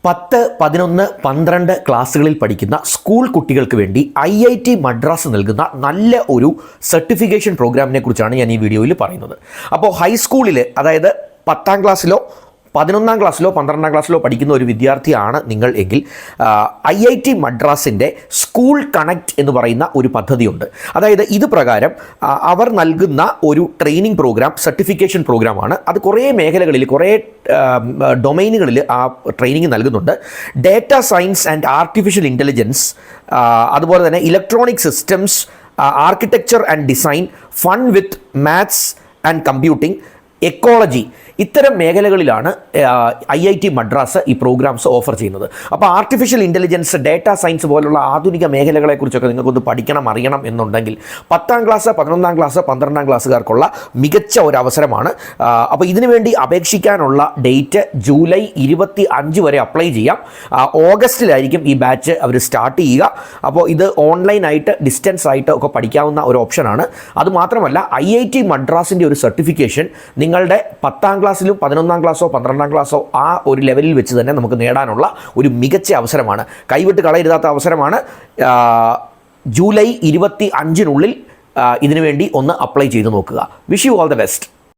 10, 11, 12 ക്ലാസ്സുകളിൽ പഠിക്കുന്ന സ്കൂൾ കുട്ടികൾക്ക് വേണ്ടി IIT മദ്രാസ് നൽകുന്ന നല്ല ഒരു സർട്ടിഫിക്കേഷൻ പ്രോഗ്രാമിനെ കുറിച്ചാണ് ഞാൻ ഈ വീഡിയോയിൽ പറയുന്നത്. അപ്പോൾ ഹൈസ്കൂളിൽ, അതായത് 10ാം ക്ലാസ്സിലോ 11ാം ക്ലാസ്സിലോ 12ാം ക്ലാസ്സിലോ പഠിക്കുന്ന ഒരു വിദ്യാർത്ഥിയാണ് നിങ്ങൾ എങ്കിൽ IIT മദ്രാസിൻ്റെ സ്കൂൾ കണക്റ്റ് എന്ന് പറയുന്ന ഒരു പദ്ധതിയുണ്ട്. അതായത് ഇത് പ്രകാരം അവർ നൽകുന്ന ഒരു ട്രെയിനിങ് പ്രോഗ്രാം, സർട്ടിഫിക്കേഷൻ പ്രോഗ്രാമാണ്. അത് കുറേ മേഖലകളിൽ, കുറേ ഡൊമൈനുകളിൽ ആ ട്രെയിനിങ് നൽകുന്നുണ്ട്. Data science and artificial intelligence, അതുപോലെ തന്നെ electronic systems, architecture and design, fun with maths and computing, ecology, ഇത്തരം മേഖലകളിലാണ് IIT മദ്രാസ് ഈ പ്രോഗ്രാംസ് ഓഫർ ചെയ്യുന്നത്. അപ്പോൾ ആർട്ടിഫിഷ്യൽ ഇൻ്റലിജൻസ്, ഡേറ്റ സയൻസ് പോലുള്ള ആധുനിക മേഖലകളെക്കുറിച്ചൊക്കെ നിങ്ങൾക്കൊന്ന് പഠിക്കണം, അറിയണം എന്നുണ്ടെങ്കിൽ 10ാം ക്ലാസ്, 11ാം ക്ലാസ്, 12ാം ക്ലാസ്സുകാർക്കുള്ള മികച്ച ഒരു അവസരമാണ്. അപ്പോൾ ഇതിനു വേണ്ടി അപേക്ഷിക്കാനുള്ള ഡേറ്റ് ജൂലൈ 25 വരെ അപ്ലൈ ചെയ്യാം. ഓഗസ്റ്റിലായിരിക്കും ഈ ബാച്ച് അവർ സ്റ്റാർട്ട് ചെയ്യുക. അപ്പോൾ ഇത് ഓൺലൈനായിട്ട്, ഡിസ്റ്റൻസ് ആയിട്ട് ഒക്കെ പഠിക്കാവുന്ന ഒരു ഓപ്ഷനാണ്. അതുമാത്രമല്ല, IIT മദ്രാസിൻ്റെ ഒരു സർട്ടിഫിക്കേഷൻ നിങ്ങളുടെ 10ാം ക്ലാസ്സിലും 11ാം ക്ലാസ്സോ 12ാം ക്ലാസ്സോ ആ ഒരു ലെവലിൽ വെച്ച് തന്നെ നമുക്ക് നേടാനുള്ള ഒരു മികച്ച അവസരമാണ്. കൈവിട്ട് കളയരുതാത്ത അവസരമാണ്. ജൂലൈ 25-നുള്ളിൽ ഇതിനു വേണ്ടി ഒന്ന് അപ്ലൈ ചെയ്ത് നോക്കുക. Wish you all the best.